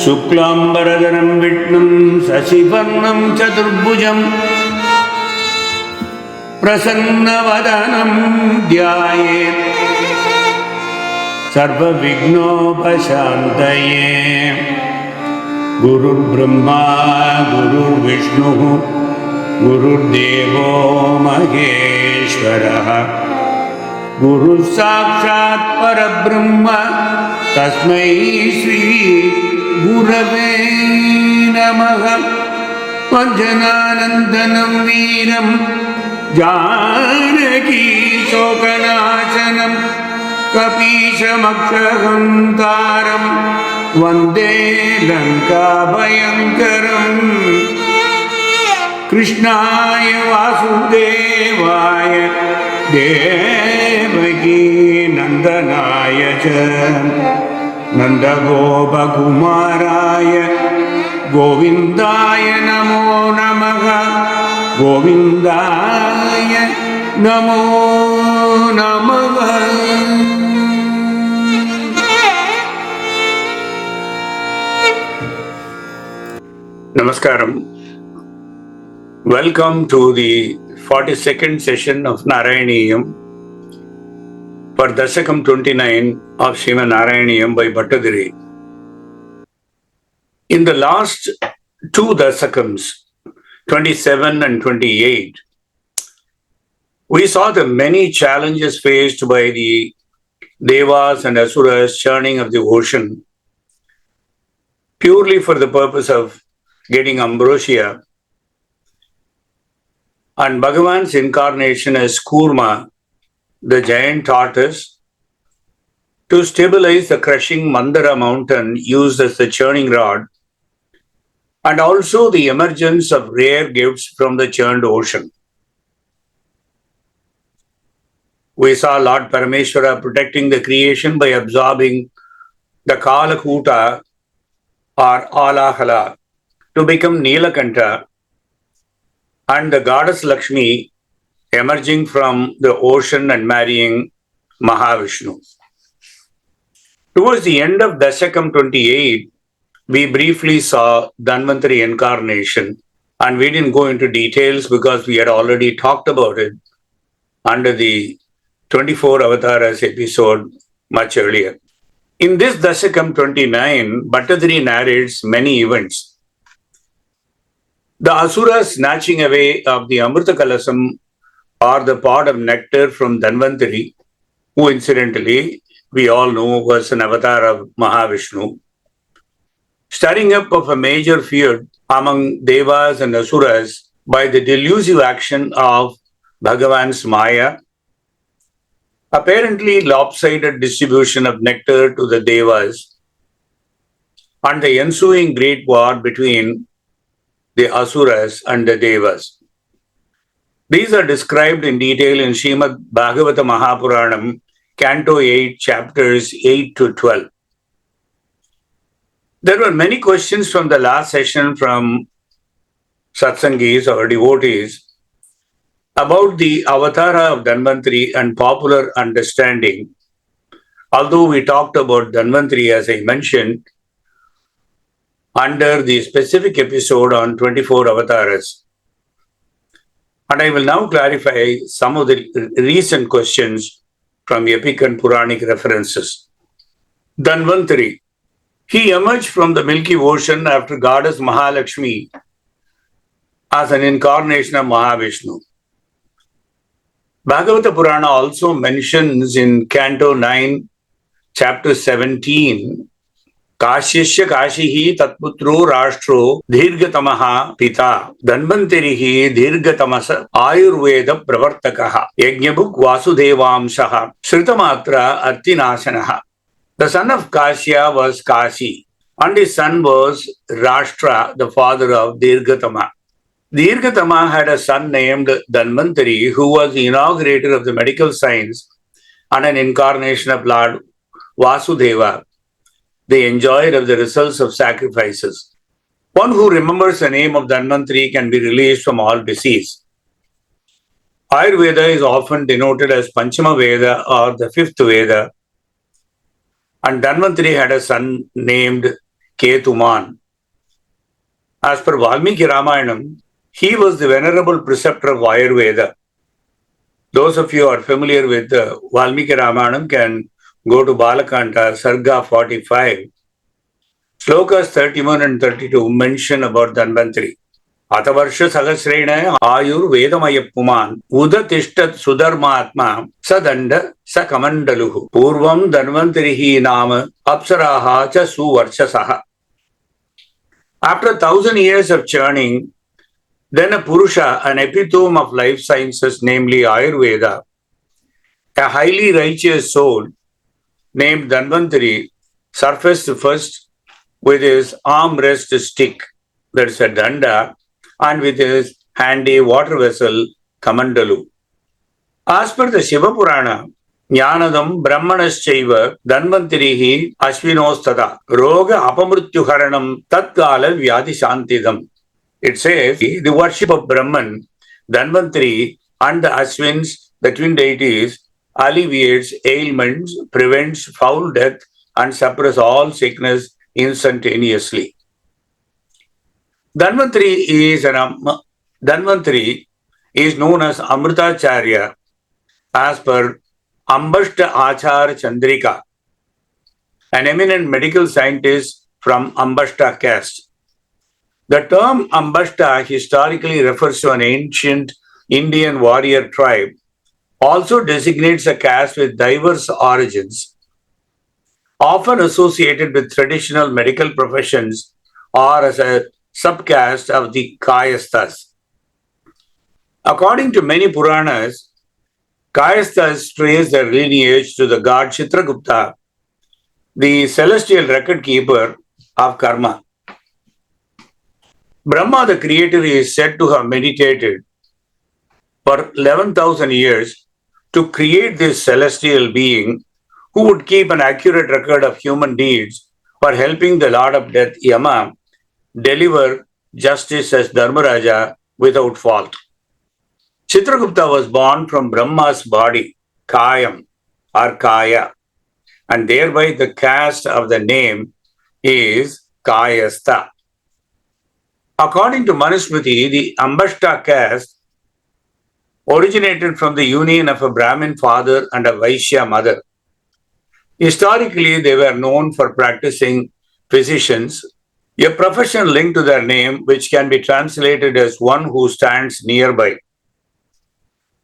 शुक्लांबरधरं विष्णुं शशिवर्णं चतुर्भुजं प्रसन्नवदनं ध्यायेत् सर्वविघ्नोपशान्तये। गुरुर्ब्रह्मा गुरुर्विष्णुः गुरुर्देवो महेश्वरः गुरुः साक्षात् परब्रह्म तस्मै श्री गुरवे नमः। वञ्जनानन्दनं वीरं जानकी शोकनाशनं कपीशमक्षहन्तारं वन्दे लङ्काभयङ्करम्। कृष्णाय वासुदेवाय देवकी नन्दनाय च नन्दगोपकुमाराय गोविन्दाय नमो नमः। गोविन्दाय नमो नमः। Namaskaram. Welcome to the 42nd session of Narayaneeyam for Dasakam 29 of Srimad Narayaneeyam by Bhattadiri. In the last two Dasakams, 27 and 28, we saw the many challenges faced by the Devas and Asuras churning of the ocean purely for the purpose of getting ambrosia, and Bhagavan's incarnation as Kurma, the giant tortoise, to stabilize the crushing Mandara mountain used as the churning rod, and also the emergence of rare gifts from the churned ocean. We saw Lord Parameshwara protecting the creation by absorbing the Kalakuta or Alahala to become Nilakanta, and the goddess Lakshmi emerging from the ocean and marrying Mahavishnu. Towards the end of Dasakam 28, we briefly saw Dhanvantari incarnation, and we didn't go into details because we had already talked about it under the 24 Avataras episode much earlier. In this Dasakam 29, Bhattadiri narrates many events. The Asuras snatching away of the Amruta Kalasam, or the pot of nectar from Dhanvantari, who incidentally we all know was an avatar of Mahavishnu, stirring up of a major feud among Devas and Asuras by the delusive action of Bhagavan's Māyā, apparently lopsided distribution of nectar to the Devas, and the ensuing great war between the Asuras and the Devas. These are described in detail in Srimad Bhagavatam Mahapuranam, Canto 8, chapters 8 to 12. There were many questions from the last session from Satsangis or devotees about the avatara of Dhanvantari and popular understanding. Although we talked about Dhanvantari, as I mentioned, under the specific episode on 24 Avataras. And I will now clarify some of the recent questions from epic and Puranic references. Dhanvantari. He emerged from the Milky Ocean after goddess Mahalakshmi as an incarnation of Mahavishnu. Bhagavata Purana also mentions in Canto 9, chapter 17, Kashyasya Kashihi Tatputro Rashtro Dhirgatamaha Pita Dhanvantarihi Dhirgatamasa Ayurveda Pravartakaha Yajnabuk Vasudevamsaha Shritamatra Artinasanaha. The son of Kashya was Kashi, and his son was Rashtra, the father of Dhirgatama. Dhirgatama had a son named Dhanvantari, who was the inaugurator of the medical science and an incarnation of Lord Vasudeva, the enjoyer of the results of sacrifices. One who remembers the name of Dhanvantari can be released from all disease. Ayurveda is often denoted as Panchama Veda or the fifth Veda, and Dhanvantari had a son named Ketuman. As per Valmiki Ramayanam, he was the venerable preceptor of Ayurveda. Those of you who are familiar with Valmiki Ramayanam can go to Balakanta, Sarga 45. Slokas 31 and 32 mention about Dhanvantari. Atavarsha Sagasrena Ayur Vedamayappuman Uda Tishtat Sudharmatma Sadanda Sakamandaluhu Purvam Dhanvantarihi Nama Apsaraha Cha Suvarshasaha. After 1,000 years of churning, then a Purusha, an epitome of life sciences, namely Ayurveda, a highly righteous soul named Dhanvantari, surfaced first with his arm rest stick, that's a danda, and with his handy water vessel, Kamandalu. As per the Shiva Purana, Jnanadam Brahmanaschaiva Dhanvantarihi Ashvinostada Roga Apamrutyuharanam Tatkala Vyadi Shantidam. It says the worship of Brahman, Dhanvantari, and the Ashwins, the twin deities, alleviates ailments, prevents foul death, and suppresses all sickness instantaneously. Dhanvantari is known as Amrutacharya as per Ambashta Achar Chandrika, an eminent medical scientist from Ambashta caste. The term Ambashta historically refers to an ancient Indian warrior tribe, also designates a caste with diverse origins, often associated with traditional medical professions or as a subcaste of the Kayasthas. According to many Purānās, Kayasthas trace their lineage to the god Chitragupta, the celestial record keeper of karma. Brahma, the creator, is said to have meditated for 11,000 years to create this celestial being who would keep an accurate record of human deeds for helping the Lord of Death, Yama, deliver justice as Dharmaraja without fault. Chitragupta was born from Brahma's body, Kayam or Kaya, and thereby the caste of the name is Kayastha. According to Manusmriti, the Ambashta caste originated from the union of a Brahmin father and a Vaishya mother. Historically, they were known for practicing physicians, a profession linked to their name which can be translated as one who stands nearby.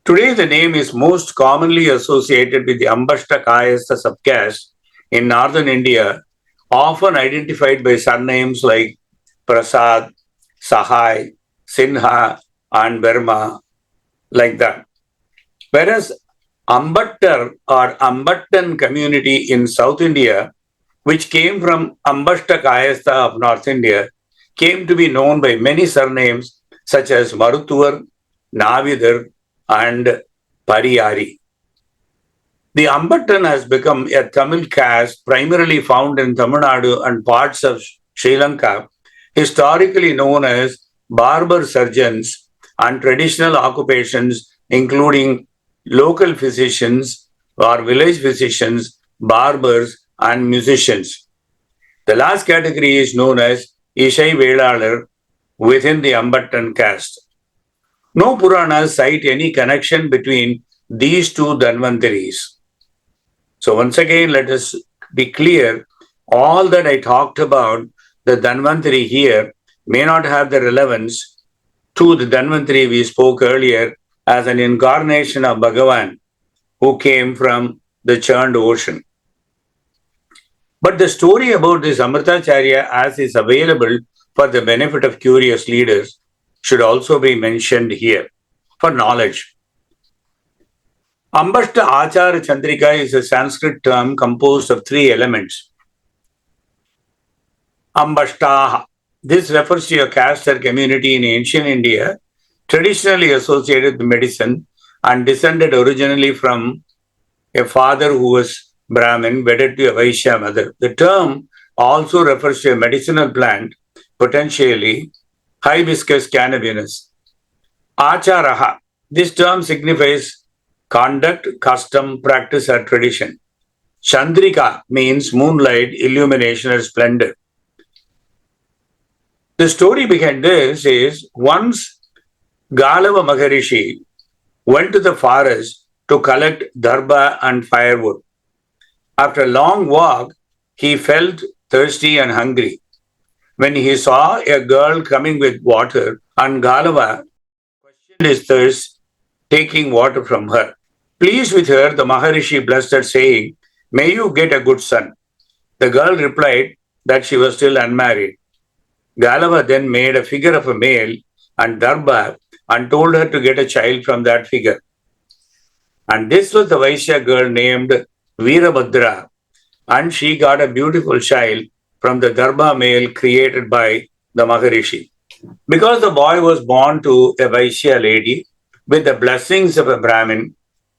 Today, the name is most commonly associated with the Ambashta Kayastha subcaste in northern India, often identified by surnames like Prasad, Sahai, Sinha, and Verma, like that. Whereas Ambattar or Ambattan community in South India, which came from Ambashta Kayastha of North India, came to be known by many surnames such as Marutuvar, Navidar, and Pariyari. The Ambattan has become a Tamil caste primarily found in Tamil Nadu and parts of Sri Lanka, historically known as barber surgeons and traditional occupations including local physicians or village physicians, barbers, and musicians. The last category is known as Ishai Velalar within the Ambattan caste. No Puranas cite any connection between these two Dhanvantaris. So once again, let us be clear, all that I talked about the Dhanvantari here may not have the relevance to the Dhanvantari we spoke earlier as an incarnation of Bhagavan who came from the churned ocean. But the story about this Amrutacharya, as is available for the benefit of curious leaders, should also be mentioned here for knowledge. Ambashta Achara Chandrika is a Sanskrit term composed of three elements. Ambashtaha. This refers to a caste or community in ancient India, traditionally associated with medicine and descended originally from a father who was Brahmin wedded to a Vaishya mother. The term also refers to a medicinal plant, potentially Hibiscus cannabinus. Acharaha. This term signifies conduct, custom, practice, or tradition. Chandrika means moonlight, illumination, or splendor. The story behind this is once Galava Maharishi went to the forest to collect dharba and firewood. After a long walk, he felt thirsty and hungry. When he saw a girl coming with water, and Galava questioned his thirst, taking water from her. Pleased with her, the Maharishi blessed her, saying, "May you get a good son." The girl replied that she was still unmarried. Galava then made a figure of a male and dharba and told her to get a child from that figure. And this was the Vaishya girl named Veerabhadra, and she got a beautiful child from the dharba male created by the Maharishi. Because the boy was born to a Vaishya lady with the blessings of a Brahmin,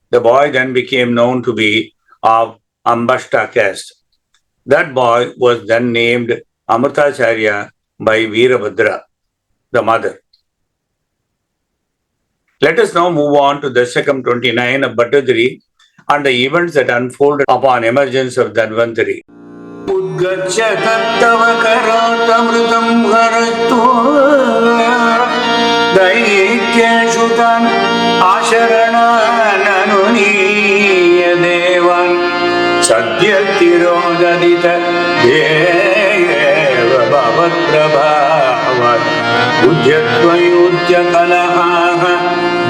the boy then became known to be of Ambashta caste. That boy was then named Amrutacharya by Veerabhadra, the mother. Let us now move on to the Dashakam 29 of Bhattadri and the events that unfolded upon emergence of Dhanvantari.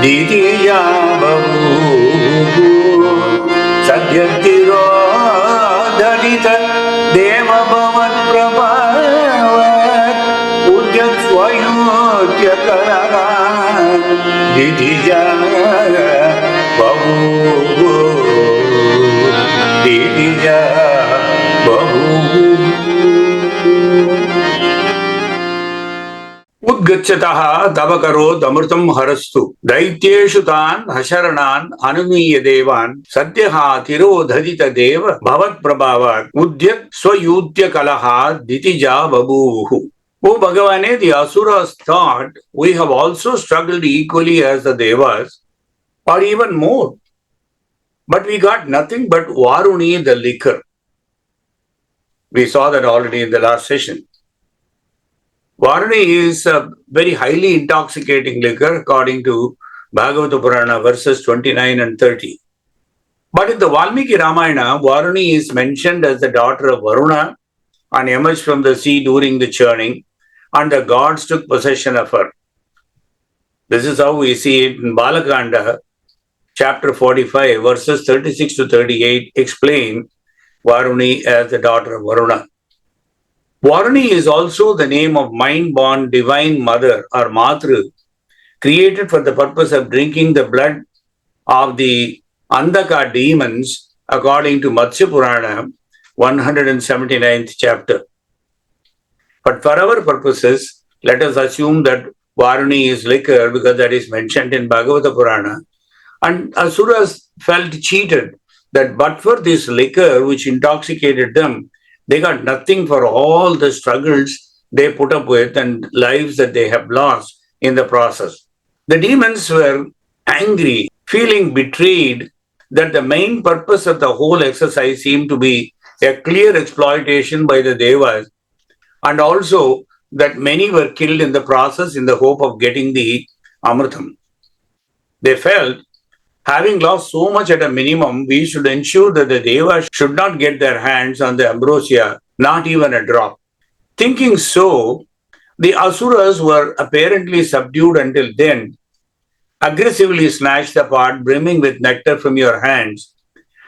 Ditiya babu sadyatiro dadita deva bhavat prabhavat udyat swayutya karaga ditiya babu ditiya babu Udgacchataha davakaro damrutam harastu daityeshu tan hasaranan anumiya devan sadyaha tirodhadita deva bhavat prabhavat udyat swayudya kalaha ditija babuhu. O Bhagavane, the Asuras thought we have also struggled equally as the Devas or even more. But we got nothing but Varuni, the liquor. We saw that already in the last session. Varuni is a very highly intoxicating liquor according to Bhagavata Purana verses 29 and 30. But in the Valmiki Ramayana, Varuni is mentioned as the daughter of Varuna and emerged from the sea during the churning, and the gods took possession of her. This is how we see it in Balakanda, chapter 45, verses 36 to 38, explain Varuni as the daughter of Varuna. Varuni is also the name of mind-born divine mother or Matru, created for the purpose of drinking the blood of the Andhaka demons, according to Matsya Purana, 179th chapter. But for our purposes, let us assume that Varuni is liquor because that is mentioned in Bhagavata Purana. And Asuras felt cheated that but for this liquor which intoxicated them, they got nothing for all the struggles they put up with and lives that they have lost in the process. The demons were angry, feeling betrayed that the main purpose of the whole exercise seemed to be a clear exploitation by the Devas, and also that many were killed in the process in the hope of getting the Amrutam. They felt, having lost so much at a minimum, we should ensure that the Devas should not get their hands on the ambrosia, not even a drop. Thinking so, the Asuras were apparently subdued until then, aggressively snatched the pot brimming with nectar from your hands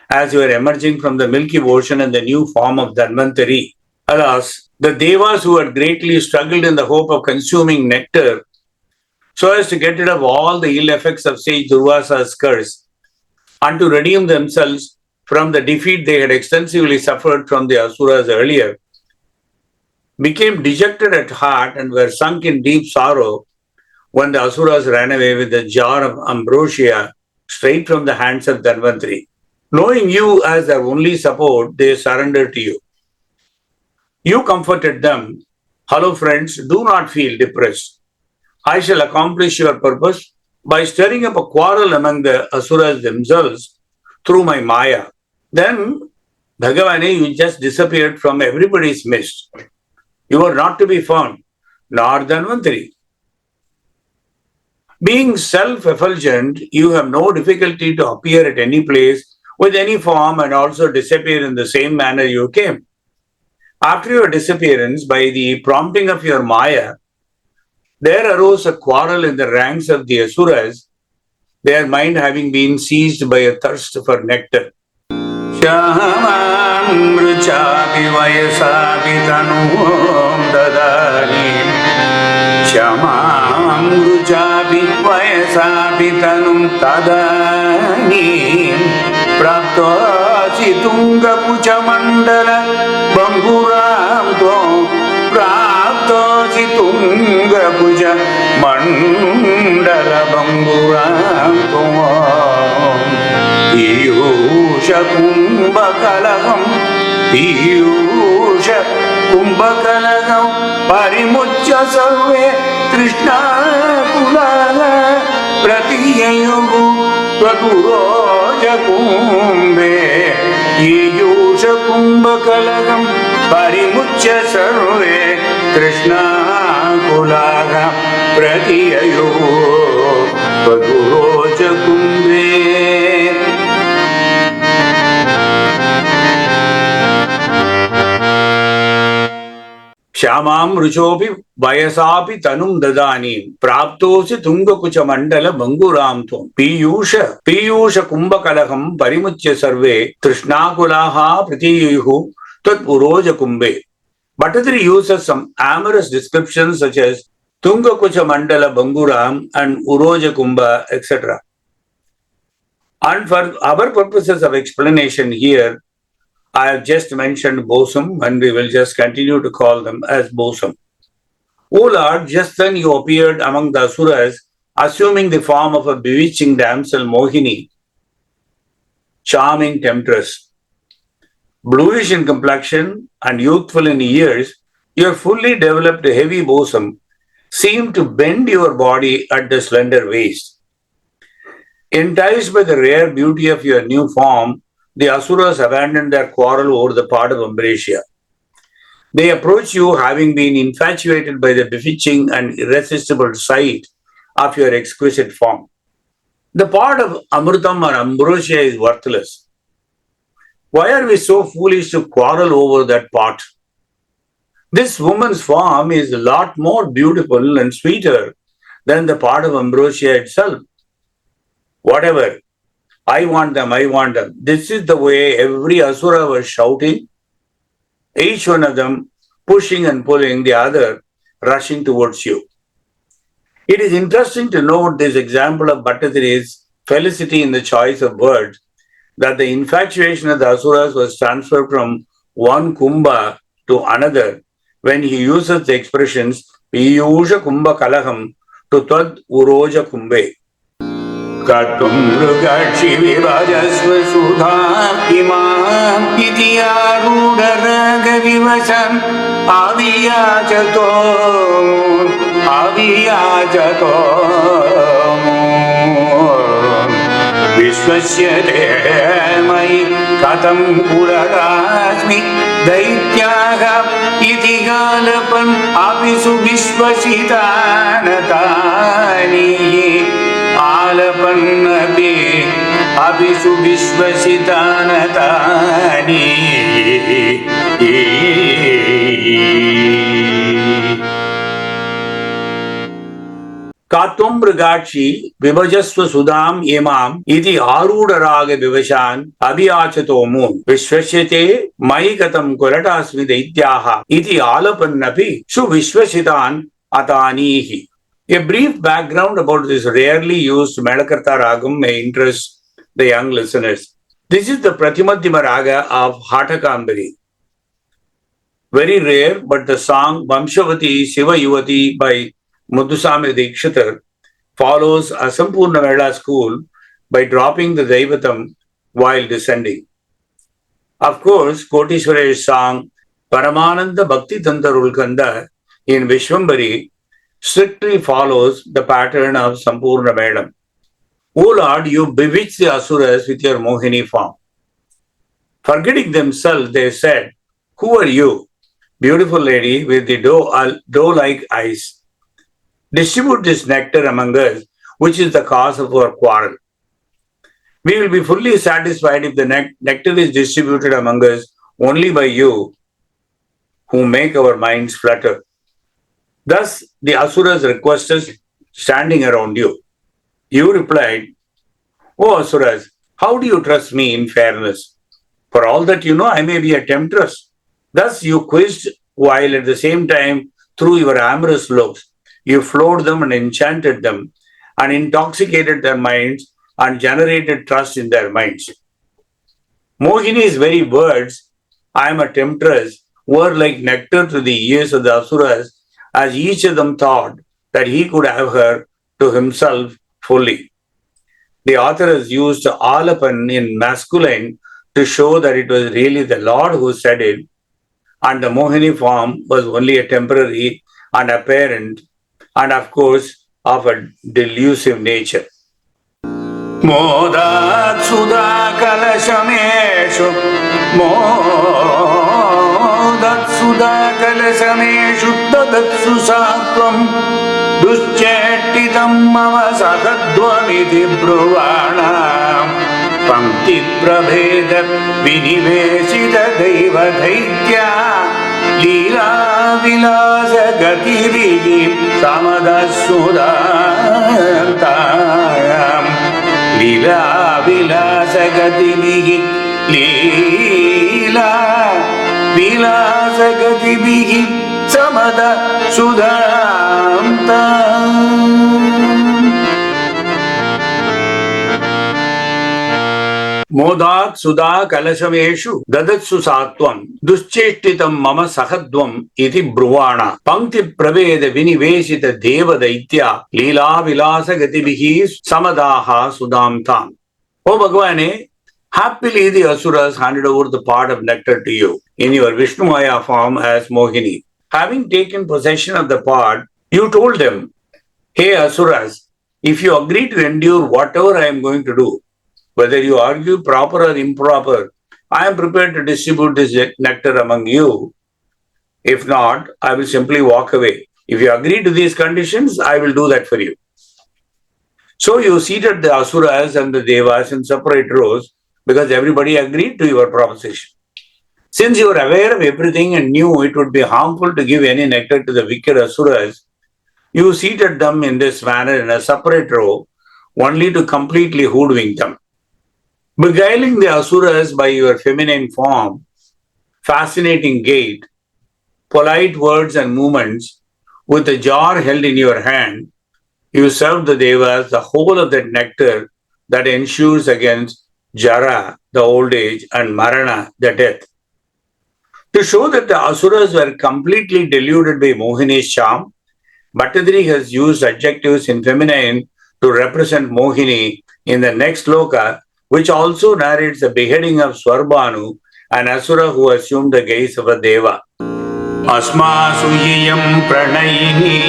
as you were emerging from the milky ocean in the new form of Dhanvantari. Alas, the Devas who had greatly struggled in the hope of consuming nectar so as to get rid of all the ill effects of sage Durvasa's curse and to redeem themselves from the defeat they had extensively suffered from the Asuras earlier, became dejected at heart and were sunk in deep sorrow when the Asuras ran away with the jar of ambrosia straight from the hands of Dhanvantari. Knowing you as their only support, they surrendered to you. You comforted them. Hello friends, do not feel depressed. I shall accomplish your purpose by stirring up a quarrel among the Asuras themselves through my Māyā. Then, Bhagavane, you just disappeared from everybody's midst. You were not to be found. nor Dhanvantari. Being self-effulgent, you have no difficulty to appear at any place with any form and also disappear in the same manner you came. After your disappearance, by the prompting of your Māyā, there arose a quarrel in the ranks of the Asuras, their mind having been seized by a thirst for nectar. Amruchapi vayasapi tanum dadanim Amruchapi vayasapi tanum tadanim Praptosi tunga pucha mandala banguram tom Praptosi tunga pucha mandala banguram tom Piyusha kumbhakalagam Piyusha kumbhakalagam Parimuchya sarve Krishna kulaga Pratiyayu Praduroja kumbe Piyusha kumbhakalagam Parimuchya sarve Krishna kulaga Pratiyayu Praduroja kumbe Shyamam ruchopi vayasapi tanum dadanim praptosi tunga kucha mandala banguram tom piyusha kumbhakalaham parimuchya sarve trishnakulaha pratiyuhu tat puroja kumbe. Bhattacharya uses some amorous descriptions such as tunga kucha mandala banguram and uroja kumbha, etc. And for our purposes of explanation here, I have just mentioned Bosam and we will just continue to call them as Bosam. O Lord, just then you appeared among the Asuras, assuming the form of a bewitching damsel Mohini, charming temptress. Bluish in complexion and youthful in years, your fully developed heavy bosom seemed to bend your body at the slender waist. Enticed by the rare beauty of your new form, the Asuras abandoned their quarrel over the part of Ambrisia. They approached you having been infatuated by the bewitching and irresistible sight of your exquisite form. The part of Amrutam or Ambrosia is worthless. Why are we so foolish to quarrel over that part? This woman's form is a lot more beautiful and sweeter than the part of Ambrosia itself. Whatever. I want them. This is the way every Asura was shouting, each one of them pushing and pulling the other, rushing towards you. It is interesting to note this example of Bhattacharya's felicity in the choice of words, that the infatuation of the Asuras was transferred from one kumbha to another when he uses the expressions Piyusha kumbha kalaham to Tad uroja kumbe. Katum Ragasri vivajasva sudha imam itiyaruda raga vivasam aviyajato Vishwasyate mai katam Purānās daityaha iti galapan apisu vishwasitanatani alapannapi apisu vishwasitanatani Katum Ragasri vivajasva sudam imam iti arudaraga vivashan abhyachatomum vishwasyate maikatam kuratasmi daityaha iti alapannapi su vishwasitan atanihi. A brief background about this rarely used Māyā ragam may interest the young listeners. This is the Pratimadhyama raga of Hatakambari. Very rare, but the song Vamshavati Shiva Yuvati by Muthuswami Dikshitar follows a Sampurna Mela school by dropping the Daivatam while descending. Of course, Kotishware's song Paramananda Bhakti Tantarulkanda in Vishwambari strictly follows the pattern of Sampurna Mela. O Lord, you bewitch the Asuras with your Mohini form. Forgetting themselves, they said, "Who are you? beautiful lady with the doe-like eyes, distribute this nectar among us, which is the cause of our quarrel. We will be fully satisfied if the nectar is distributed among us only by you, who make our minds flutter. Thus, the Asuras request us standing around you. You replied, O Asuras, how do you trust me in fairness? For all that you know, I may be a temptress. Thus, you quizzed, while at the same time, through your amorous looks, you floored them and enchanted them, and intoxicated their minds, and generated trust in their minds. Mohini's very words, I am a temptress, were like nectar to the ears of the Asuras, as each of them thought that he could have her to himself fully. The author has used alapan in masculine to show that it was really the Lord who said it, and the Mohini form was only a temporary and apparent, and of course, of a delusive nature. Modat Sudha Kalashameshu Modat Sudha Kalashameshu Dadatsu Satvam Duschettitam Mama Sakadvamiti Bruvana Pankti Prabheda Vinivesita Deva Daitya Leela Vilasa Gatiriji Samada Sudantayam Leela Vilasa Gatibihi Leela Vilasa Gatibihi Samada Sudantayam Modat Sudha Kalashameshu Dadatsu Satvam Duschetitam Mama Sahadvam Iti Bruvana Pankti Praveda Viniveshita Deva Daitya Leela Vilasa Gatibihi Samadaha Sudamtam. O Bhagavane, happily the Asuras handed over the part of nectar to you in your Vishnu Māyā form as Mohini. Having taken possession of the part, you told them, Hey Asuras, if you agree to endure whatever I am going to do, whether you argue proper or improper, I am prepared to distribute this nectar among you. If not, I will simply walk away. If you agree to these conditions, I will do that for you. So you seated the Asuras and the Devas in separate rows because everybody agreed to your proposition. Since you were aware of everything and knew it would be harmful to give any nectar to the wicked Asuras, you seated them in this manner in a separate row, only to completely hoodwink them. Beguiling the Asuras by your feminine form, fascinating gait, polite words and movements, with a jar held in your hand, you served the Devas the whole of that nectar that ensures against Jara, the old age, and Marana, the death. To show that the Asuras were completely deluded by Mohini's charm, Bhattadri has used adjectives in feminine to represent Mohini in the next sloka, which also narrates the beheading of Swarbhanu, an Asura who assumed the guise of a Deva. Asmasu yiyam pranayini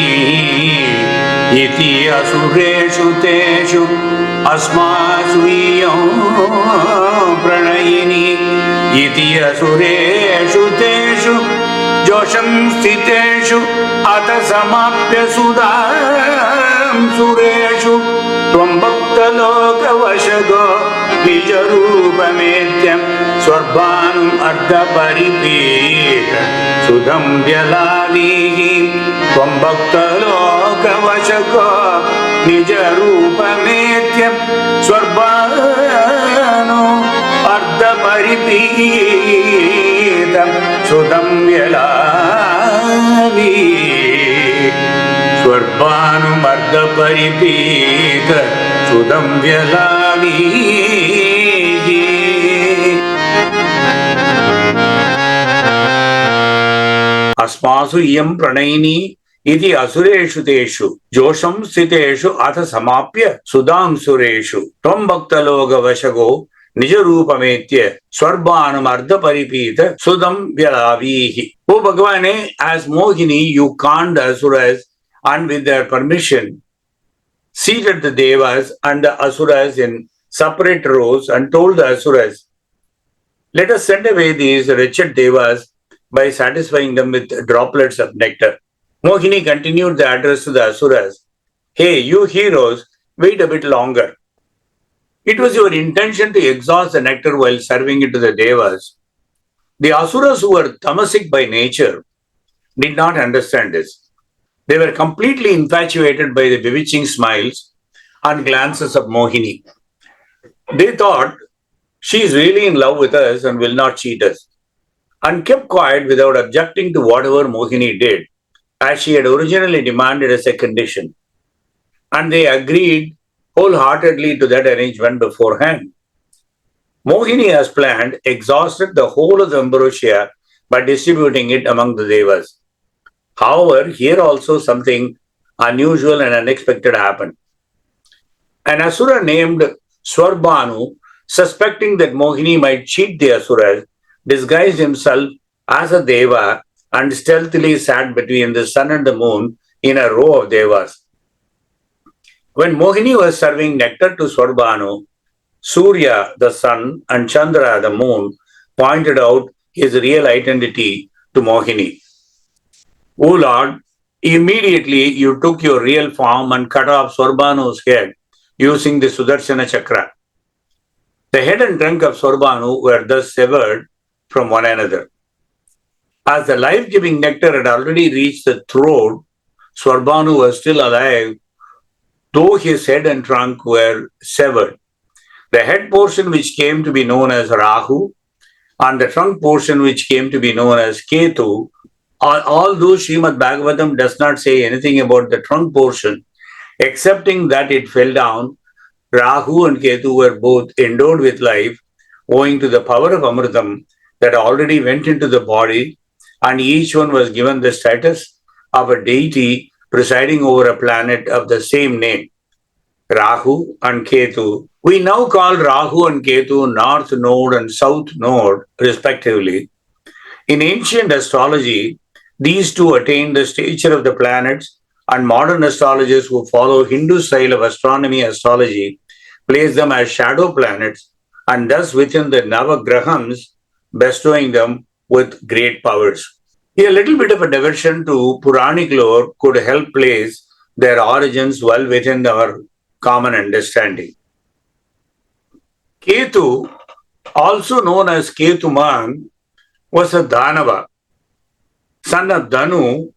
iti asureshu teshu Asmasu yiyam pranayini iti asureshu teshu Josham stiteshu atasamapya sudam sureshu Tvam bhakta loka vashago Nijarupametham Swarbhanum Ardha Paripeta Sudham Vyalavihi Tvam Bhakta Loka Vashaka Nijarupametham Swarbhanum Ardha Paripeta Sudham Vyalavihi Swarbhanum Ardha Paripeta Sudham Vyalavihi Asmasu iyam pranayini iti asureshu teshu josham siteshu atha samapya sudam sureshu tvam bhaktaloga vashago nijarupametya swarbhanam ardha paripita sudam vyalavihi. O Bhagavane, as Mohini, you calmed the Asuras and with their permission seated the Devas and the Asuras in separate rows and told the Asuras, let us send away these wretched Devas by satisfying them with droplets of nectar. Mohini continued the address to the Asuras. Hey, you heroes, wait a bit longer. It was your intention to exhaust the nectar while serving it to the Devas. The Asuras, who were tamasic by nature, did not understand this. They were completely infatuated by the bewitching smiles and glances of Mohini. They thought, she is really in love with us and will not cheat us, and kept quiet without objecting to whatever Mohini did, as she had originally demanded as a condition. And they agreed wholeheartedly to that arrangement beforehand. Mohini, as planned, exhausted the whole of the ambrosia by distributing it among the Devas. However, here also something unusual and unexpected happened. An Asura named Swarbhanu, suspecting that Mohini might cheat the Asuras, disguised himself as a Deva and stealthily sat between the sun and the moon in a row of Devas. When Mohini was serving nectar to Swarbhanu, Surya, the sun, and Chandra, the moon, pointed out his real identity to Mohini. O Lord, immediately you took your real form and cut off Swarbhanu's head using the Sudarshana Chakra. The head and trunk of Swarbhanu were thus severed from one another. As the life-giving nectar had already reached the throat, Swarbhanu was still alive, though his head and trunk were severed. The head portion, which came to be known as Rahu, and the trunk portion, which came to be known as Ketu, although Srimad Bhagavatam does not say anything about the trunk portion, excepting that it fell down, Rahu and Ketu were both endowed with life, owing to the power of Amrutam that already went into the body, and each one was given the status of a deity presiding over a planet of the same name, Rahu and Ketu. We now call Rahu and Ketu North Node and South Node, respectively. In ancient astrology, these two attained the stature of the planets, and modern astrologers who follow Hindu style of astronomy astrology place them as shadow planets, and thus within the Navagrahams, bestowing them with great powers. A little bit of a diversion to Puranic lore could help place their origins well within our common understanding. Ketu, also known as Ketuman, was a Dhanava, son of Dhanu,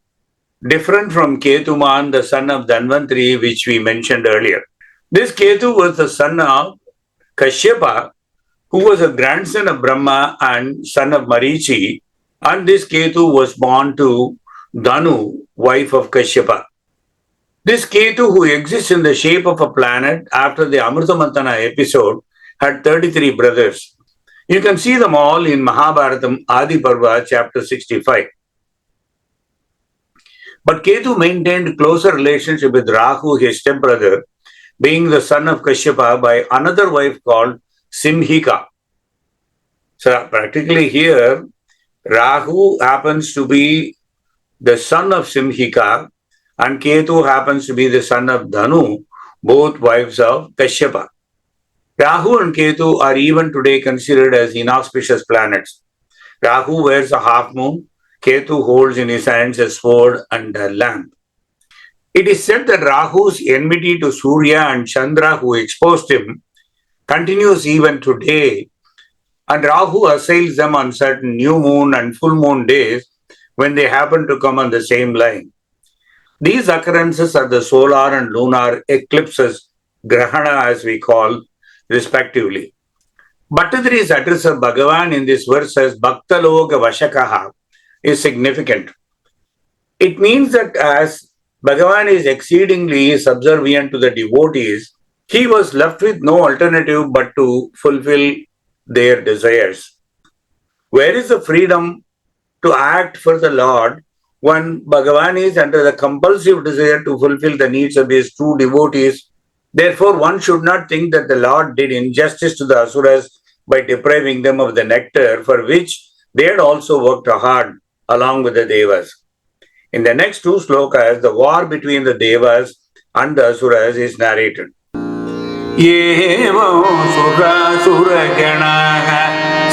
different from Ketuman, the son of Dhanvantari, which we mentioned earlier. This Ketu was the son of Kashyapa, who was a grandson of Brahma and son of Marichi, and this Ketu was born to Dhanu, wife of Kashyapa. This Ketu, who exists in the shape of a planet after the Amruta Mantham episode, had 33 brothers. You can see them all in Mahabharatam Adi Parva, chapter 65. But Ketu maintained closer relationship with Rahu, his stepbrother, being the son of Kashyapa by another wife called Simhika. So practically here, Rahu happens to be the son of Simhika and Ketu happens to be the son of Dhanu, both wives of Kashyapa. Rahu and Ketu are even today considered as inauspicious planets. Rahu wears a half moon, Ketu holds in his hands a sword and a lamp. It is said that Rahu's enmity to Surya and Chandra, who exposed him, continues even today, and Rahu assails them on certain new moon and full moon days when they happen to come on the same line. These occurrences are the solar and lunar eclipses, Grahana as we call, respectively. Bhattadri's address of Bhagavan in this verse as Bhaktaloka Vashakaha is significant. It means that as Bhagavan is exceedingly subservient to the devotees, he was left with no alternative but to fulfill their desires. Where is the freedom to act for the Lord when Bhagavan is under the compulsive desire to fulfill the needs of his true devotees? Therefore, one should not think that the Lord did injustice to the Asuras by depriving them of the nectar for which they had also worked hard along with the Devas. In the next two slokas, the war between the Devas and the Asuras is narrated. Yevam sura ganaha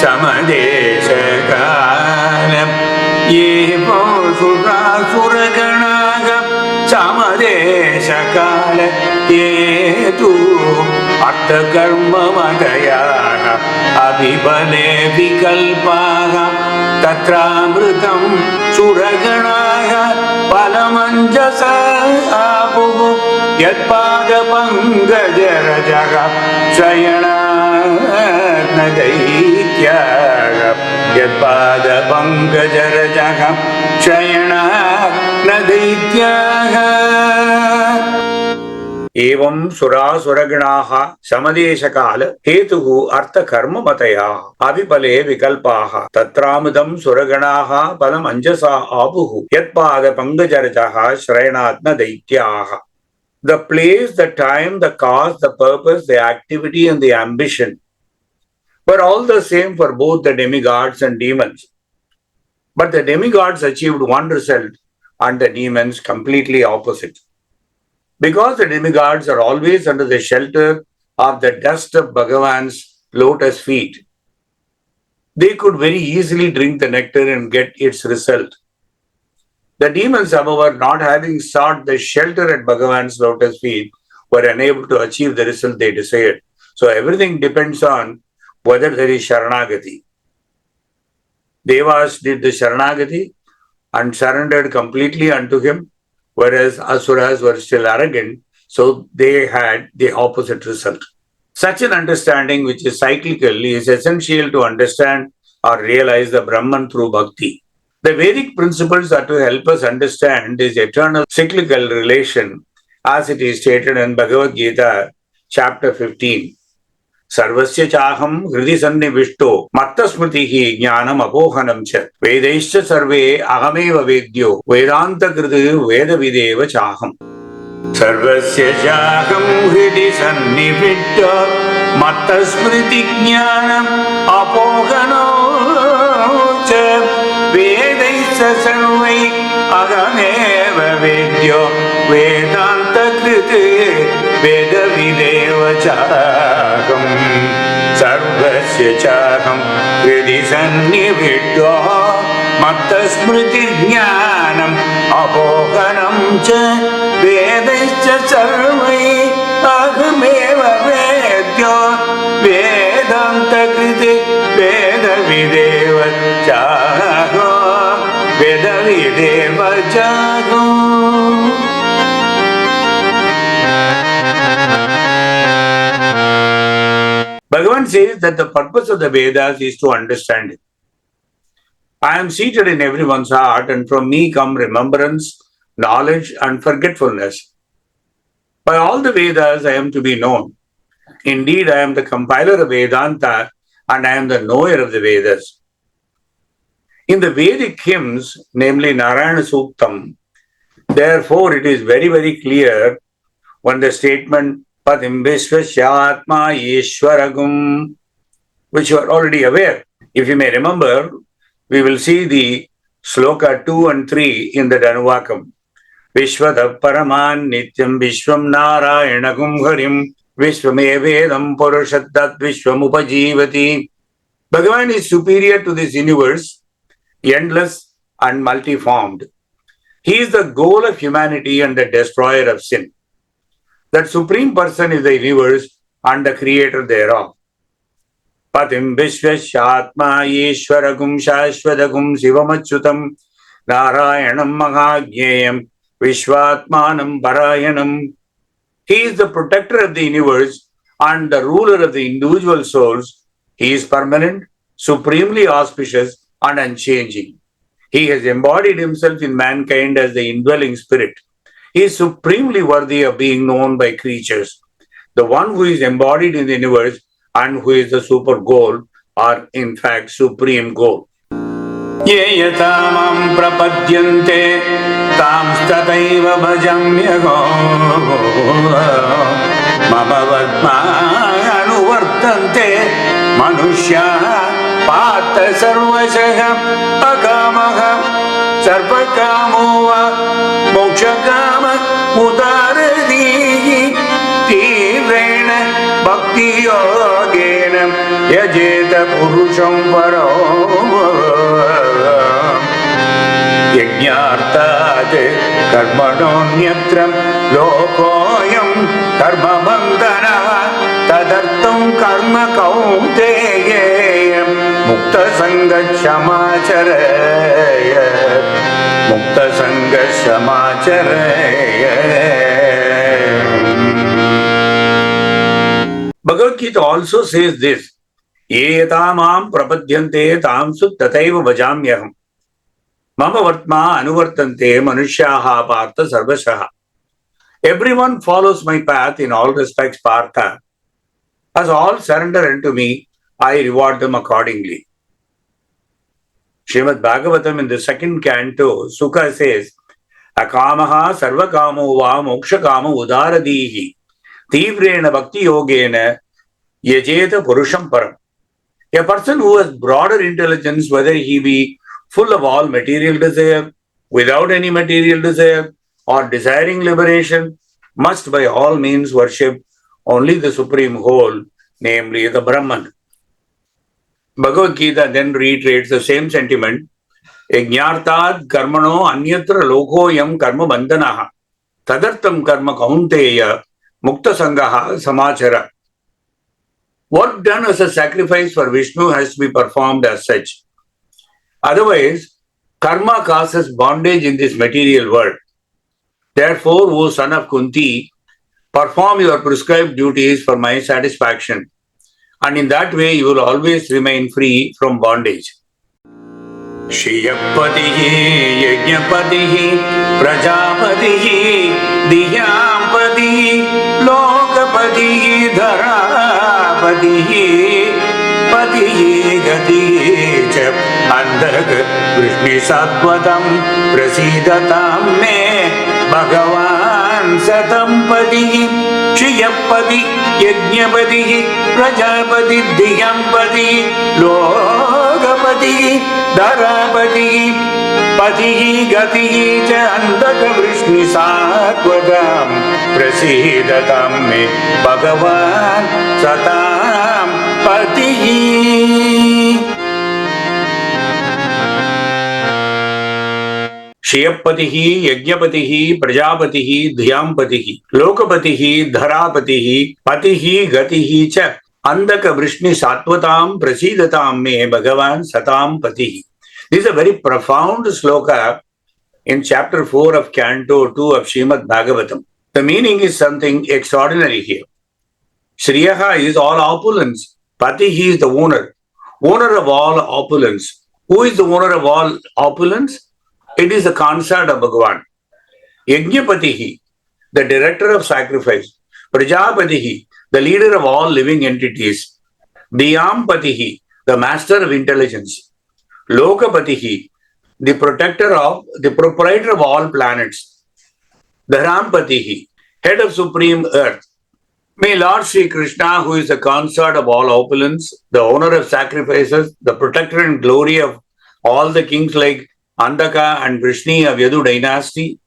samadeshakalam Evo suraganaga samadesha kala hetu artha karma matayana abhibale vikalpaha tatra amrutam suraganaya palamanjasa apuhu yatpada pangajarajaga sayana nadaityaga yatpada pangajarajaga sayana nadaityaga एवं सुरासुरगणाः समदेशकाल हेतुः अर्थकर्ममतयाः अभिफले विकल्पाः तत्रामृतं सुरगणाः फलम् अंजसा आपुः यत्पादपङ्कजरजः श्रयणात् न दैत्याः. The place, the time, the cause, the purpose, the activity and the ambition were all the same for both the demigods and demons. But the demigods achieved one result and the demons completely opposite. Because the demigods are always under the shelter of the dust of Bhagavan's lotus feet, they could very easily drink the nectar and get its result. The demons, however, not having sought the shelter at Bhagavan's lotus feet, were unable to achieve the result they desired. So everything depends on whether there is Sharanagati. Devas did the Sharanagati and surrendered completely unto him, whereas Asuras were still arrogant, so they had the opposite result. Such an understanding, which is cyclical, is essential to understand or realize the Brahman through bhakti. The Vedic principles are to help us understand this eternal cyclical relation, as it is stated in Bhagavad Gita, chapter 15. Sarvasya chaham hridi sannivishto mattasmritihi jnanam apohanam cha vedaischa sarve ahameva vedyo vedanta kritu vedavideva chaham. Sarvasya chaham hridi sannivishto mattasmriti jnanam apohanam cha vedaischa sarve ahameva vedyo vedanta kritu vedavideva chaham. Sarvasya chaham hridi sannivishto mattasmriti jnanam apohanam cha vedaischa sarvai ahameva vedyo vedanta kriti vedavideva chaham vedavideva chaham. Bhagavan says that the purpose of the Vedas is to understand it. I am seated in everyone's heart, and from me come remembrance, knowledge, and forgetfulness. By all the Vedas I am to be known. Indeed, I am the compiler of Vedanta, and I am the knower of the Vedas. In the Vedic hymns, namely Narayana Suktam, therefore it is very, very clear when the statement Patim Vishwashyatma Ishwaragum, which you are already aware. If you may remember, we will see the sloka 2 and 3 in the Dhanvantari. Vishwada Paraman Nityam Vishwam Narayanagum Harim Vishwamevedam Purushadat Vishwam Upajivati. Bhagavan is superior to this universe, endless and multiformed. He is the goal of humanity and the destroyer of sin. That supreme person is the universe and the creator thereof. Patim Vishwashyatma Ishwaragum Shashwadagum Sivamachyutam Narayanam Mahajneyam Vishwatmanam Parayanam. He is the protector of the universe and the ruler of the individual souls. He is permanent, supremely auspicious and unchanging. He has embodied himself in mankind as the indwelling spirit. He is supremely worthy of being known by creatures. The one who is embodied in the universe and who is the super goal are in fact supreme goal. Ye yatamam prapadyante tam stataiva bhajamyago mama vatma anuvartante manushya pata sarvashaha agamaha sarvakamo mokshakama udaradi tivrena bhakti yogena yajeta purusham param ज्ञातात् कर्मणोऽन्यत्र लोकोऽयं कर्मबन्धनः तदर्थं कर्म कौन्तेय मुक्तसङ्गक्षमाचरेय मुक्तसङ्गक्षमाचरेय. Bhagavad Gita also says this: Ye tamam prapadyante tamsu tataiva bhajamyaham mama vartma anuvartante manushyaha partha sarvashaha. Everyone follows my path in all respects, Partha. As all surrender unto me, I reward them accordingly. Srimad Bhagavatam in the second canto, Sukha says, Akamaha sarvakamo va mokshakamo udaradihi tivrena bhakti yogena yajeta purusham param. A person who has broader intelligence, whether he be full of all material desire, without any material desire, or desiring liberation, must by all means worship only the Supreme Whole, namely the Brahman. Bhagavad Gita then reiterates the same sentiment: Yajñārtād karmano anyatra lokoyam karma bandhanaha tadartam karma kaunteya mukta sangaha samachara. Work done as a sacrifice for Vishnu has to be performed as such. Otherwise, karma causes bondage in this material world. Therefore, O son of Kunti, perform your prescribed duties for my satisfaction, and in that way you will always remain free from bondage. Shriyapatihi yajñapatihi prajapatihi diyampatihi lokapatihi dharapatihi patihi gatihi cha andak Vishnu sattvatam prasidatam me Bhagavan satam patihi Shriyapati yajñapatihi prajapati diyampati lokapati dharapati patihi gatihi cha andaka Vishnu sattvatam prasidatam me Bhagavan satam patihi. Shriyapatihi, Yajñapatihi, Prajapatihi, Dhyāmpatihi, Lokapatihi, Dharapatihi, Patihi, Gatihi cha Andaka Vrishni Sattvatam Prasidatam me Bhagavan Satam Patihi. This is a very profound sloka in chapter 4 of Canto 2 of Srimad Bhagavatam. The meaning is something extraordinary here. Shriyaha is all opulence. Patihi is the owner of all opulence. Who is the owner of all opulence? It is the consort of Bhagavan. Yajñapatihi, the director of sacrifice. Prajapatihi, the leader of all living entities. Dhyāmpatihi, the master of intelligence. Lokapatihi, the proprietor of all planets. Dharampatihi, head of supreme earth. May Lord Sri Krishna, who is the consort of all opulence, the owner of sacrifices, the protector and glory of all the kings like Andaka and Vrishni of Yadu dynasty,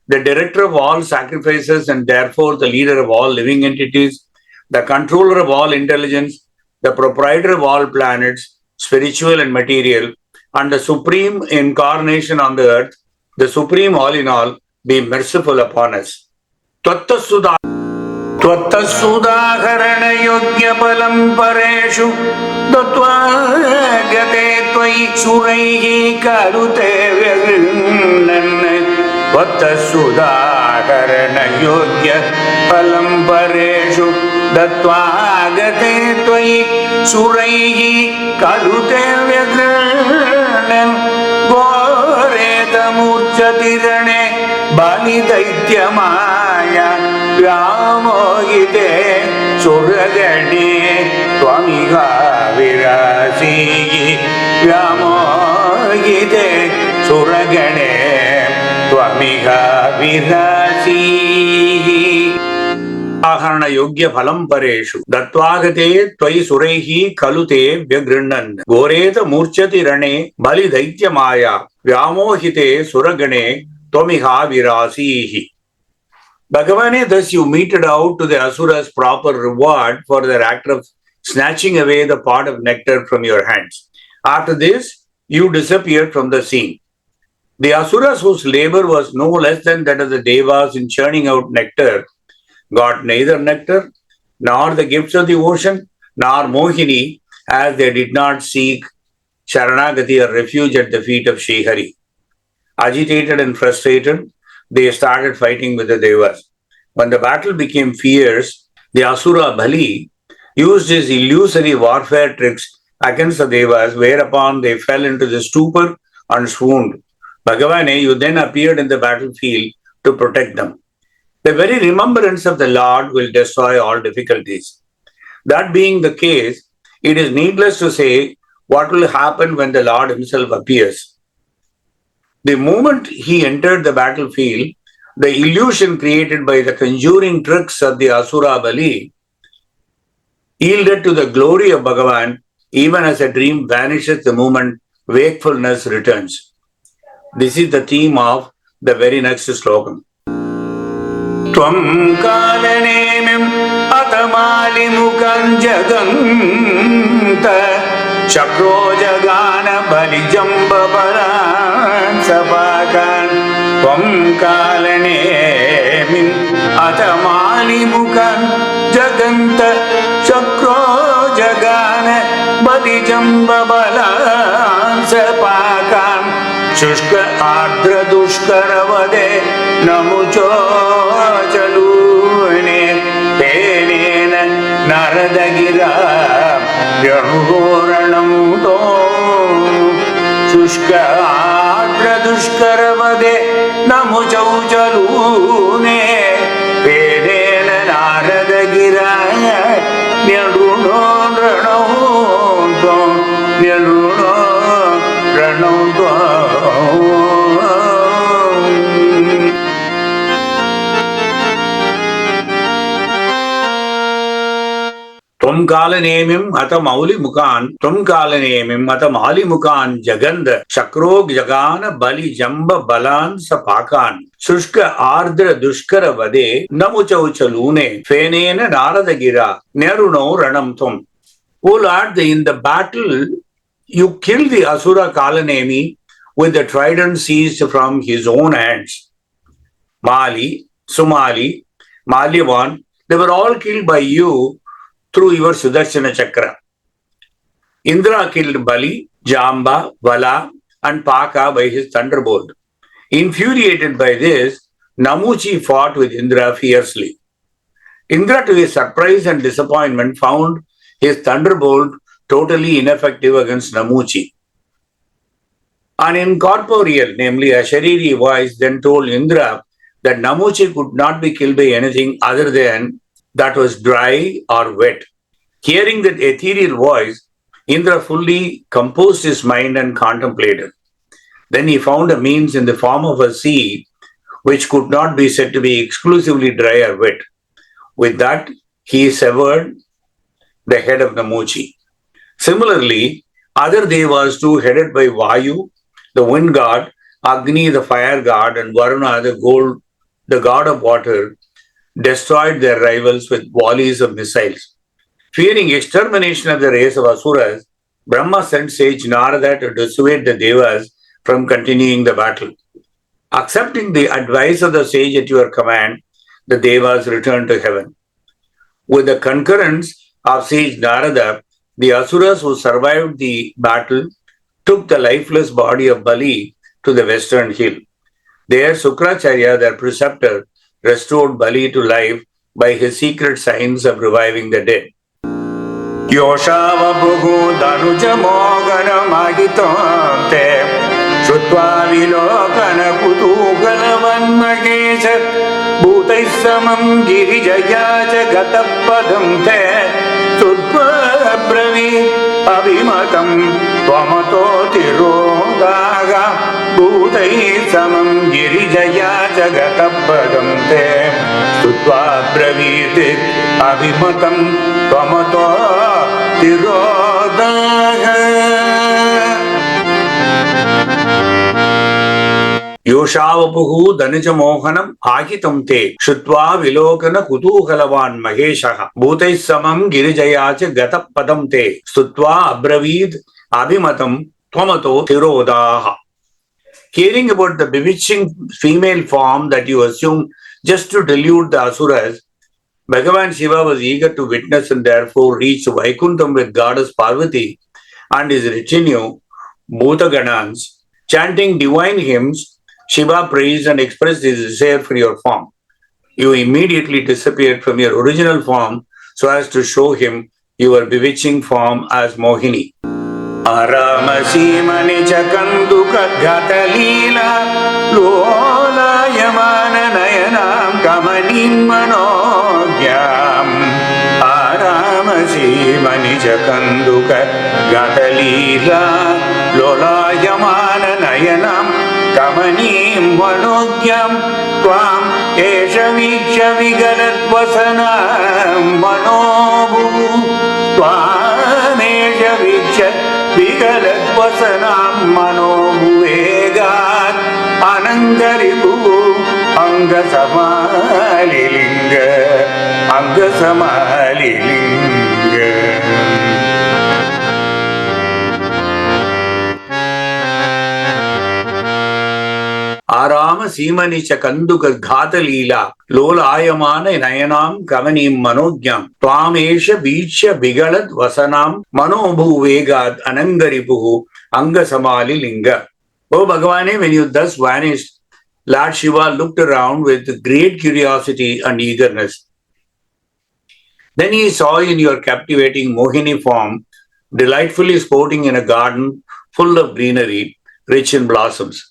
the director of all sacrifices and therefore the leader of all living entities, the controller of all intelligence, the proprietor of all planets, spiritual and material, and the supreme incarnation on the earth, the supreme all in all, be merciful upon us. Tvattasudhakarana yogya palam pareshu Datvagate tvai suraihi karute vyagrinnan Tvattasudhakarana yogya palam pareshu Datvagate tvai suraihi karute vyagrinnan Goreta murchatirane bali daitya Māyā Vyamohite suragane tvamiha virasi Vyamohite suragane tvamiha virasi Aharana yogya phalam pareshu Datvagate tvai suraihi kalute vyagrinnan Goreta murchati rane bali daitya Māyā Vyamohite suragane tvamiha virasihi. Bhagavane, thus you meted out to the asuras proper reward for their act of snatching away the pot of nectar from your hands. After this, you disappeared from the scene. The asuras whose labor was no less than that of the devas in churning out nectar got neither nectar nor the gifts of the ocean nor Mohini, as they did not seek Sharanagati or refuge at the feet of Shri Hari. Agitated and frustrated, they started fighting with the devas. When the battle became fierce, the asura Bali used his illusory warfare tricks against the devas, whereupon they fell into the stupor and swooned. Bhagavane, you then appeared in the battlefield to protect them. The very remembrance of the Lord will destroy all difficulties. That being the case, it is needless to say what will happen when the Lord himself appears. The moment he entered the battlefield, the illusion created by the conjuring tricks of the Asura Bali yielded to the glory of Bhagavan, even as a dream vanishes the moment wakefulness returns. This is the theme of the very next slogan. Tvam kalanemim atamali mukhan jaganta Chakro jagana balijamba balan sabakan Tvam kalanemim atamali mukhan jaganta Chakro jagana balijamba balan sabakan Shushka ardra dushkaravade namucho chalune penena naradagira yanuranam to Shushka ardra dushkaravade namucho chalune penena naradagira yanuranam to yanuranam to Tvam kalanemim atamauli mukhan jaganda Chakro jagana bali jamba balan sapakan Shushka ardra dushkara vade namuchau chalune fenena naradagira neruno ranam tum. O Lord, in the battle you killed the Asura Kalanemi with the trident seized from his own hands. Mali, Sumali, Malyavan, they were all killed by you through your Sudarshana Chakra. Indra killed Bali, Jamba, Vala, and Paka by his thunderbolt. Infuriated by this, Namuchi fought with Indra fiercely. Indra, to his surprise and disappointment, found his thunderbolt totally ineffective against Namuchi. An incorporeal, namely a Shariri voice, then told Indra that Namuchi could not be killed by anything other than that was dry or wet. Hearing that ethereal voice, Indra fully composed his mind and contemplated. Then he found a means in the form of a sea which could not be said to be exclusively dry or wet. With that, he severed the head of Namuchi. Similarly, other devas too, headed by Vayu, the wind god, Agni, the fire god, and Varuna, the god of water, destroyed their rivals with volleys of missiles. Fearing extermination of the race of Asuras, Brahma sent sage Narada to dissuade the devas from continuing the battle. Accepting the advice of the sage at your command, the devas returned to heaven. With the concurrence of sage Narada, the Asuras who survived the battle took the lifeless body of Bali to the western hill. There, Sukracharya, their preceptor, restored Bali to life by his secret signs of reviving the dead. Yoshava Bhugu Danuja Mogana Magitante Shutva Vilokana Kutugalavan Magesha Bhutaisamam Girijayacha Gatapadam Te Sutva Bravi Abhimatam Tvamato Tirodaga Bhutaisamam Girijayacha Gatapadam Te Sutva Bravi Abhimatam Tvamato Yoshavapuhu Dhanija Mohanam Akitam Te Shutva Vilokana Kutuhalavan Maheshaha Bhutai Samam Girijayacha Gatapadam Te Stutva Abravid Abhimatam Tvamato Tirodaha. Hearing about the bewitching female form that you assumed just to delude the asuras, Bhagavan Shiva was eager to witness and therefore reached Vaikuntham with goddess Parvati and his retinue, Bhutaganans. Chanting divine hymns, Shiva praised and expressed his desire for your form. You immediately disappeared from your original form so as to show him your bewitching form as Mohini. Aramasīmani chakanduka ghatalīla lolayamana nayanam kamanim manogyam. Aramasīmani chakanduka ghatalīla lolayamana nayanam kamanim manogyam. Tvam esha viksha vigalatvasanam manobu. Tvam esha viksha Vigalatvasanam manobuvegat anangaribu angasamalilinga angasamalilinga. Arama Simanicha Kanduka Ghatalila Lola Ayamana Nayanam Kavanim Manogyam Twamesha Vicha Bigalat Vasanam Manobhu Vegad Anangaripuhu Angasamali Linga. Oh Bhagavane, when you thus vanished, Lord Shiva looked around with great curiosity and eagerness. Then he saw in your captivating Mohini form, delightfully sporting in a garden full of greenery, rich in blossoms.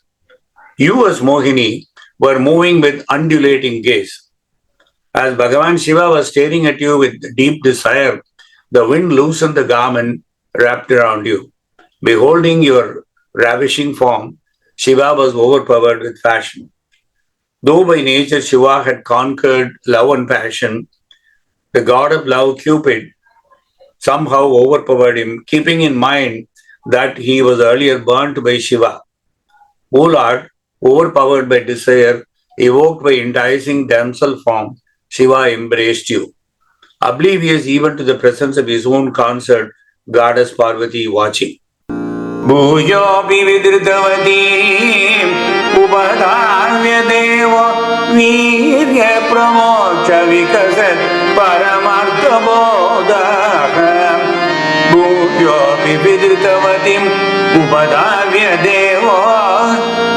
You as Mohini were moving with undulating gaze. As Bhagavan Shiva was staring at you with deep desire, the wind loosened the garment wrapped around you. Beholding your ravishing form, Shiva was overpowered with passion. Though by nature Shiva had conquered love and passion, the god of love, Cupid, somehow overpowered him, keeping in mind that he was earlier burnt by Shiva. O Lord, overpowered by desire, evoked by enticing damsel form, Shiva embraced you. Oblivious even to the presence of his own consort, goddess Parvati watching. Bhuyopi vidritavatim upadhavya deva virya pramocha vikasat paramartha bodham. Bhuyopi vidritavatim upadhavya deva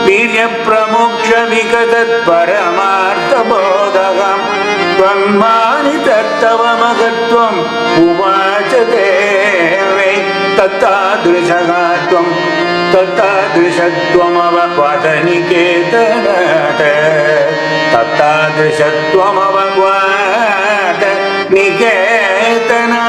virya pramocha vikasat paramartha bodham. Tvanmanitattava magatvam uvacha deve tattadrishagatvam tattadrishatvam avakvadaniketana tattadrishatvam avakvadaniketana.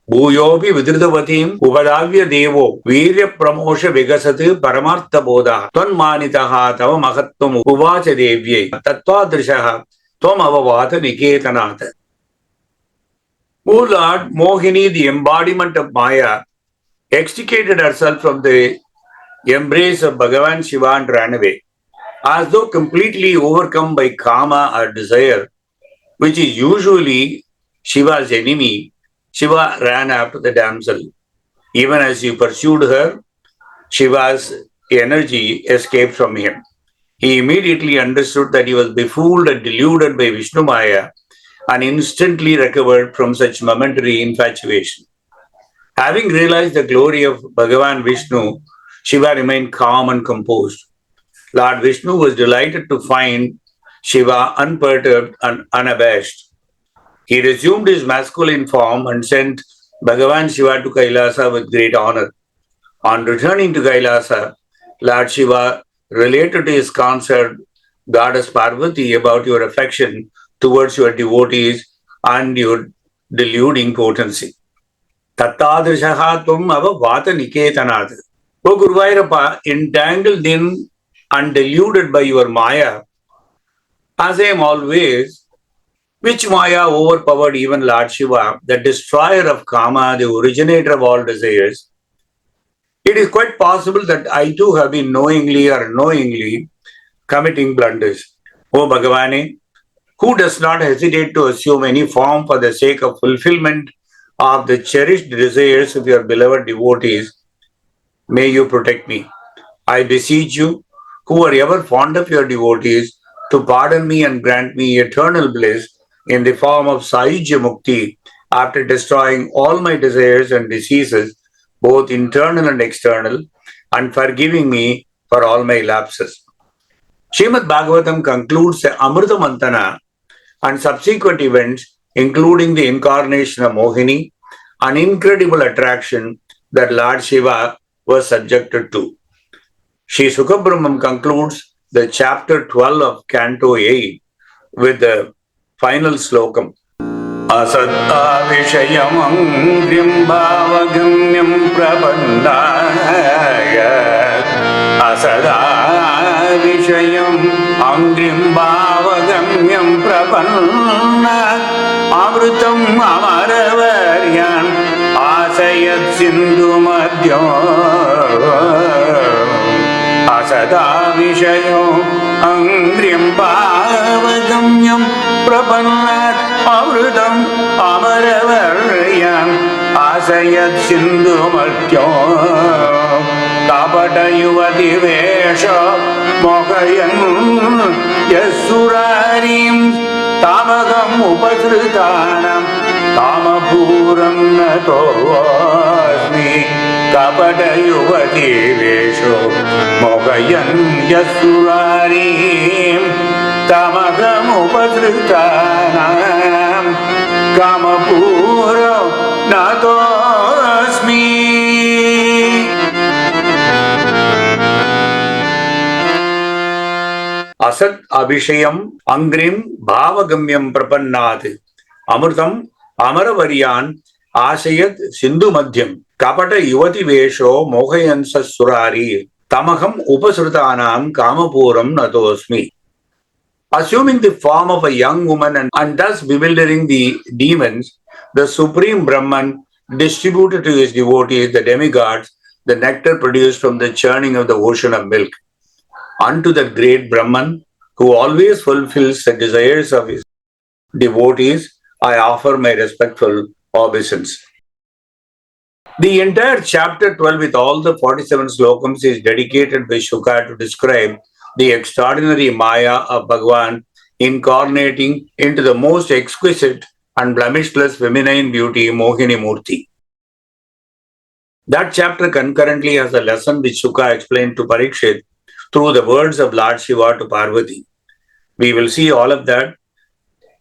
Bhuyopi vidritavatim upadavya devo virya pramosha vigasati paramartha bodha tvanmanitaha tava mahatvam uvacha devyai tattva-drishaha tvam avavata niketanata. O Lord, Mohini, the embodiment of Māyā, extricated herself from the embrace of Bhagavan Shiva and ran away. As though completely overcome by kama or desire, which is usually Shiva's enemy, Shiva ran after the damsel. Even as he pursued her, Shiva's energy escaped from him. He immediately understood that he was befooled and deluded by Vishnu Māyā and instantly recovered from such momentary infatuation. Having realized the glory of Bhagavan Vishnu, Shiva remained calm and composed. Lord Vishnu was delighted to find Shiva unperturbed and unabashed. He resumed his masculine form and sent Bhagavan Shiva to Kailasa with great honor. On returning to Kailasa, Lord Shiva related to his consort, goddess Parvati, about your affection towards your devotees and your deluding potency. Tattadrishaha tvam avavata niketanat. O Gurvairappa, entangled in and deluded by your Māyā, as I am always, which Māyā overpowered even Lord Shiva, the destroyer of Kama, the originator of all desires. It is quite possible that I too have been knowingly or unknowingly committing blunders. O Bhagavane, who does not hesitate to assume any form for the sake of fulfillment of the cherished desires of your beloved devotees, may you protect me. I beseech you, who are ever fond of your devotees, to pardon me and grant me eternal bliss in the form of Sahyajya Mukti after destroying all my desires and diseases, both internal and external, and forgiving me for all my lapses. Srimad Bhagavatam concludes the Amruta Manthana and subsequent events, including the incarnation of Mohini, an incredible attraction that Lord Shiva was subjected to. Sri Sukabrahmam concludes the chapter 12 of Canto 8 with the final slokam. Asatta vishayam angrim bhavagamyam prabandaya. Asada vishayam angrim bhavagamyam prabandaya. Amrutam amaravaryan asayat sindhu madhyam. Asada vishayo angrim bhavagamyam prabannat amrutam amaravaryan asayat sindhu madhyam. Kapata yuvati vesha mokayan yasurarim tamagam upasritanam kamapuram natosmi. Kapata yuvati vesha mokayan yasurarim tamagam upasritanam kamapuram natosmi. Asat abhishayam angrim bhavagamyam prapannat amrutam amaravaryan asayat sindhu madhyam kapata yuvati vesho mohayansa surari tamaham upasrutanam kamapuram natosmi. Assuming the form of a young woman and thus bewildering the demons, the supreme Brahman distributed to his devotees, the demigods, the nectar produced from the churning of the ocean of milk. Unto the great Brahman, who always fulfills the desires of his devotees, I offer my respectful obeisance. The entire chapter 12 with all the 47 slokams is dedicated by Shuka to describe the extraordinary Māyā of Bhagavan incarnating into the most exquisite and blemishless feminine beauty, Mohini Murti. That chapter concurrently has a lesson which Shuka explained to Parikshit through the words of Lord Shiva to Parvati. We will see all of that,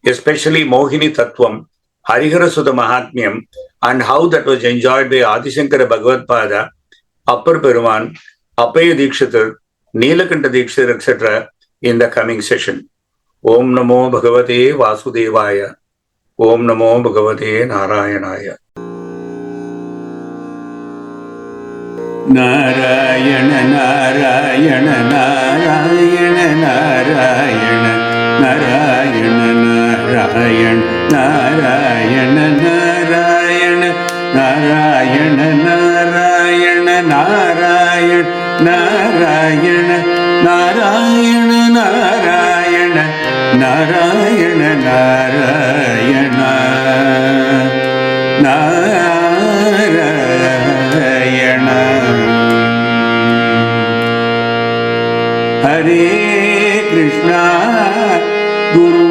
especially Mohini Tattvam, Harihara Sudha Mahatmyam, and how that was enjoyed by Adishankara Bhagavad-pada, Appar Peruman, Appaya Dikshitar, Neelakanta Dikshitar, etc. in the coming session. Om Namo Bhagavate Vasudevaya. Om Namo Bhagavate Narayanaya. Narayana Narayana Narayana Narayana Narayana Narayana Narayana Narayana Narayana Narayana Narayana Narayana Narayana Narayana Narayana Narayana. Hare Krishna Guru